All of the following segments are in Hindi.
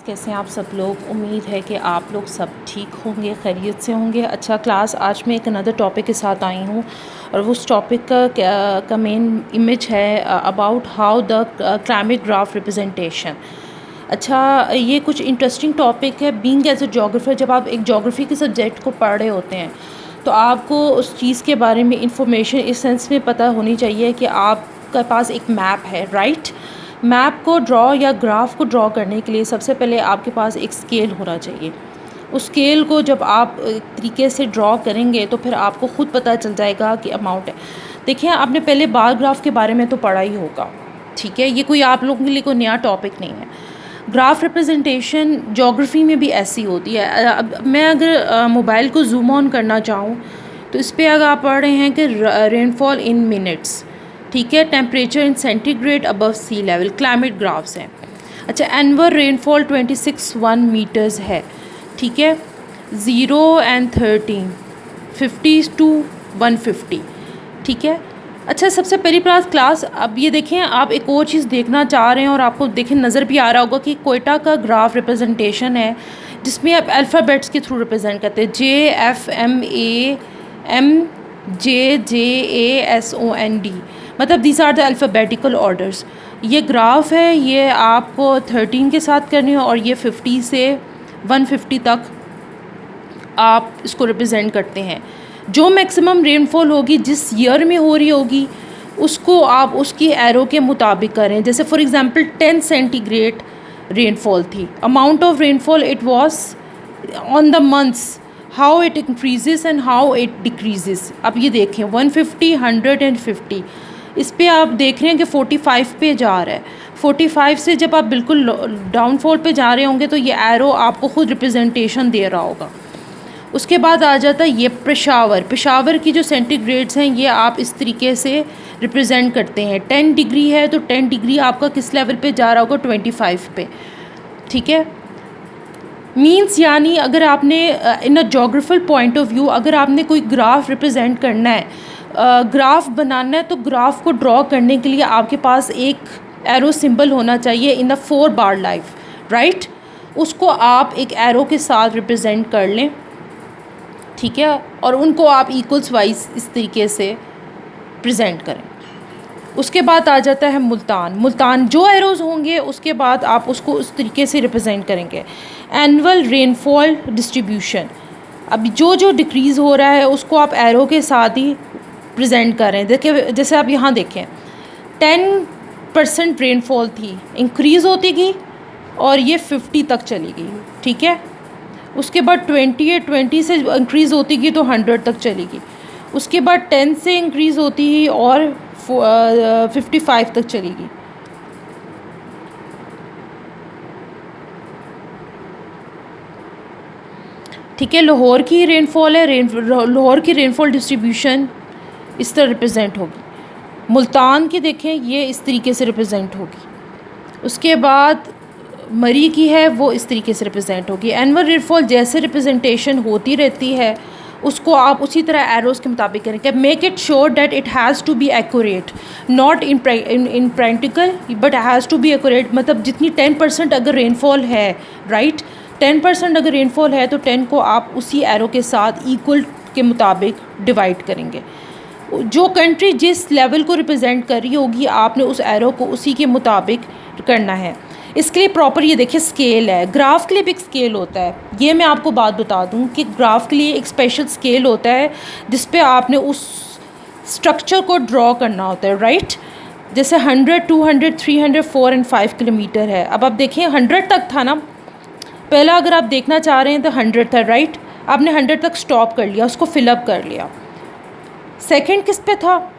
कैसे हैं आप सब लोग। उम्मीद है कि आप लोग सब ठीक होंगे, खैरियत से होंगे। अच्छा क्लास, आज मैं एक अनदर टॉपिक के साथ आई हूँ और उस टॉपिक का मेन इमेज है about how the climate graph representation. अच्छा, ये कुछ इंटरेस्टिंग टॉपिक है। बीइंग एज अ जोग्राफर, जब आप एक जोग्राफ़ी के सब्जेक्ट को पढ़ रहे होते हैं तो आपको उस चीज़ के बारे में इंफॉर्मेशन इस सेंस में पता होनी चाहिए कि आपके पास एक मैप है, राइट। मैप को ड्रॉ या ग्राफ को ड्रॉ करने के लिए सबसे पहले आपके पास एक स्केल होना चाहिए। उस स्केल को जब आप एक तरीके से ड्रॉ करेंगे तो फिर आपको ख़ुद पता चल जाएगा कि अमाउंट है। देखिए, आपने पहले बार ग्राफ के बारे में तो पढ़ा ही होगा, ठीक है। ये कोई आप लोगों के लिए कोई नया टॉपिक नहीं है। ग्राफ रिप्रेजेंटेशन ज्योग्राफी में भी ऐसी होती है। अब मैं अगर मोबाइल को जूम ऑन करना चाहूँ तो इस पर अगर आप पढ़ रहे हैं कि रेनफॉल इन मिनट्स, ठीक है, temperature in centigrade above sea level, climate graphs हैं। अच्छा, एनुअल रेनफॉल 26.1 मीटर्स है, ठीक है। 0 and 13, 50 to 150, ठीक है। अच्छा, सबसे पहली क्लास अब ये देखें, आप एक और चीज़ देखना चाह रहे हैं और आपको देखें नज़र भी आ रहा होगा कि क्वेटा का ग्राफ रिप्रेजेंटेशन है जिसमें आप अल्फ़ाबेट्स के थ्रू रिप्रेजेंट करते हैं। JFMAMJJASOND, मतलब these are the alphabetical orders. ये ग्राफ है, ये आपको 13 के साथ करनी है और ये 50 से 150 तक आप इसको रिप्रेजेंट करते हैं। जो मैक्सिमम रेनफॉल होगी जिस ईयर में हो रही होगी उसको आप उसकी एरो के मुताबिक करें। जैसे फॉर एग्ज़ाम्पल 10 सेंटीग्रेड रेनफॉल थी, amount of rainfall it was on the months, how it increases and how it decreases. अब ये देखें 150, 100 एंड 50, इस पे आप देख रहे हैं कि 45 पे जा रहा है। 45 से जब आप बिल्कुल डाउनफॉल पे जा रहे होंगे तो ये एरो आपको ख़ुद रिप्रेजेंटेशन दे रहा होगा। उसके बाद आ जाता है ये पेशावर की जो सेंटीग्रेड्स हैं ये आप इस तरीके से रिप्रेजेंट करते हैं। 10 डिग्री है तो 10 डिग्री आपका किस लेवल पे जा रहा होगा, 25 पे, ठीक है। मीन्स यानी अगर आपने in a geographical point of view अगर आपने कोई ग्राफ रिप्रेजेंट करना है, ग्राफ बनाना है, तो ग्राफ को ड्रॉ करने के लिए आपके पास एक एरो सिंबल होना चाहिए in the 4 bar life, right. उसको आप एक एरो के साथ रिप्रेजेंट कर लें, ठीक है, और उनको आप इक्वल्स वाइज इस तरीके से प्रेजेंट करें। उसके बाद आ जाता है मुल्तान जो एरोज़ होंगे उसके बाद आप उसको उस तरीके से रिप्रेजेंट करेंगे। एनुअल रेनफॉल डिस्ट्रीब्यूशन, अब जो डिक्रीज़ हो रहा है उसको आप एरो के साथ ही प्रेजेंट करें। देखिए, जैसे आप यहाँ देखें 10% रेनफॉल थी, इंक्रीज़ होती गई और ये 50 तक चली गई, ठीक है। उसके बाद 20 से इंक्रीज़ होती गई तो 100 तक चली गई। उसके बाद 10 से इंक्रीज़ होती ही और 55 तक चली गई। ठीक है, लाहौर की रेनफॉल है, लाहौर की रेनफॉल डिस्ट्रीब्यूशन इस तरह रिप्रेजेंट होगी। मुल्तान की देखें ये इस तरीके से रिप्रेजेंट होगी। उसके बाद मरी की है वो इस तरीके से रिप्रेजेंट होगी। एनुअल रेनफॉल जैसे रिप्रेजेंटेशन होती रहती है उसको आप उसी तरह एरोज़ के मुताबिक करेंगे। Make it sure that it has to be accurate, not in practical but has to be accurate. मतलब जितनी 10% अगर रेनफॉल है, राइट, 10% अगर रेनफॉल है तो 10 को आप उसी एरो के साथ इक्वल के मुताबिक डिवाइड करेंगे। जो कंट्री जिस लेवल को रिप्रेजेंट कर रही होगी आपने उस एरो को उसी के मुताबिक करना है। इसके लिए प्रॉपर ये देखिए स्केल है। ग्राफ के लिए भी एक स्केल होता है, ये मैं आपको बात बता दूं कि ग्राफ के लिए एक स्पेशल स्केल होता है जिस पे आपने उस स्ट्रक्चर को ड्रॉ करना होता है, राइट। जैसे 100, 200, 300, 4 and 5 किलोमीटर है। अब आप देखें 100 तक था ना, पहला अगर आप देखना चाह रहे हैं तो 100 था, राइट। आपने 100 तक स्टॉप कर लिया, उसको फिलअप कर लिया। सेकेंड किस पे था,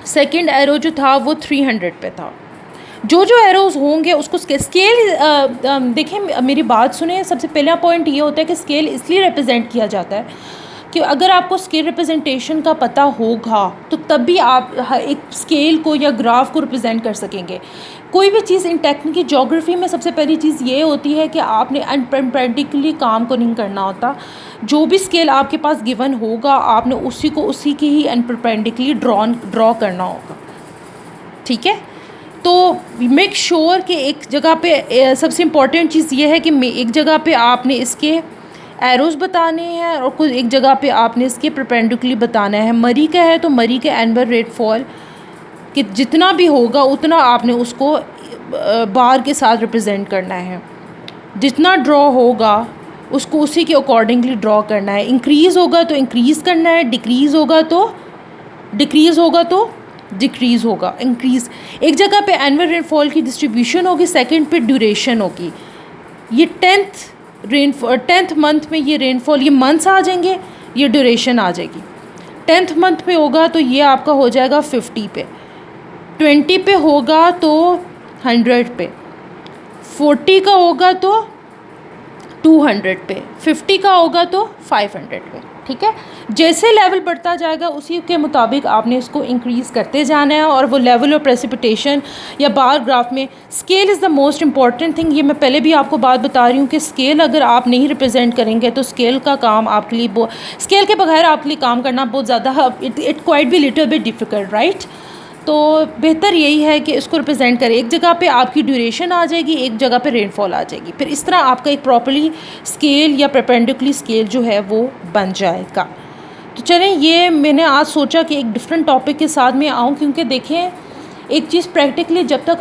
सेकेंड एरो जो था वो 300 पे था। जो एरोज़ होंगे उसको स्केल देखें, मेरी बात सुने। सबसे पहला पॉइंट ये होता है कि स्केल इसलिए रिप्रेजेंट किया जाता है कि अगर आपको स्केल रिप्रेजेंटेशन का पता होगा तो तब भी आप एक स्केल को या ग्राफ को रिप्रेजेंट कर सकेंगे। कोई भी चीज़ इन टेक्निकल ज्योग्राफी में सबसे पहली चीज़ ये होती है कि आपने अनप्रैक्टिकली काम को नहीं करना होता। जो भी स्केल आपके पास गिवन होगा आपने उसी की ही अनप्रैक्टिकली ड्रॉ करना होगा, ठीक है। तो मेक श्योर कि एक जगह पे सबसे इम्पॉर्टेंट चीज़ ये है कि एक जगह पे आपने इसके एरोज़ बताने हैं और कुछ एक जगह पे आपने इसके परपेंडिकुलरली बताना है। मरी का है तो मरी के एनुअल रेनफॉल कि जितना भी होगा उतना आपने उसको बार के साथ रिप्रेजेंट करना है। जितना ड्रॉ होगा उसको उसी के अकॉर्डिंगली ड्रॉ करना है। इंक्रीज़ होगा तो इंक्रीज़ करना है, डिक्रीज़ होगा तो डिक्रीज़ होगा। इंक्रीज़ एक जगह पे एनुअल रेनफॉल की डिस्ट्रीब्यूशन होगी, सेकंड पे ड्यूरेशन होगी। ये 10th मंथ में ये रेनफॉल, ये मंथ्स आ जाएंगे, ये ड्यूरेशन आ जाएगी। 10th मंथ पे होगा तो ये आपका हो जाएगा 50 पे, 20 पे होगा तो 100 पे, 40 का होगा तो 200 पे, 50 का होगा तो 500 पे। ठीक है, जैसे लेवल बढ़ता जाएगा उसी के मुताबिक आपने इसको इंक्रीज़ करते जाना है। और वो लेवल ऑफ प्रेसिपिटेशन या बार ग्राफ में scale is the most important thing. ये मैं पहले भी आपको बात बता रही हूँ कि स्केल अगर आप नहीं रिप्रेजेंट करेंगे तो स्केल का काम आपके लिए स्केल के बगैर आपके लिए काम करना बहुत ज़्यादा it quite be little bit difficult, right. तो बेहतर यही है कि इसको रिप्रेजेंट करें। एक जगह पे आपकी ड्यूरेशन आ जाएगी, एक जगह पे रेनफॉल आ जाएगी, फिर इस तरह आपका एक प्रॉपर्ली स्केल या परपेंडिकुलर स्केल जो है वो बन जाएगा। तो चलें, ये मैंने आज सोचा कि एक डिफरेंट टॉपिक के साथ में आऊँ, क्योंकि देखें एक चीज़ प्रैक्टिकली जब तक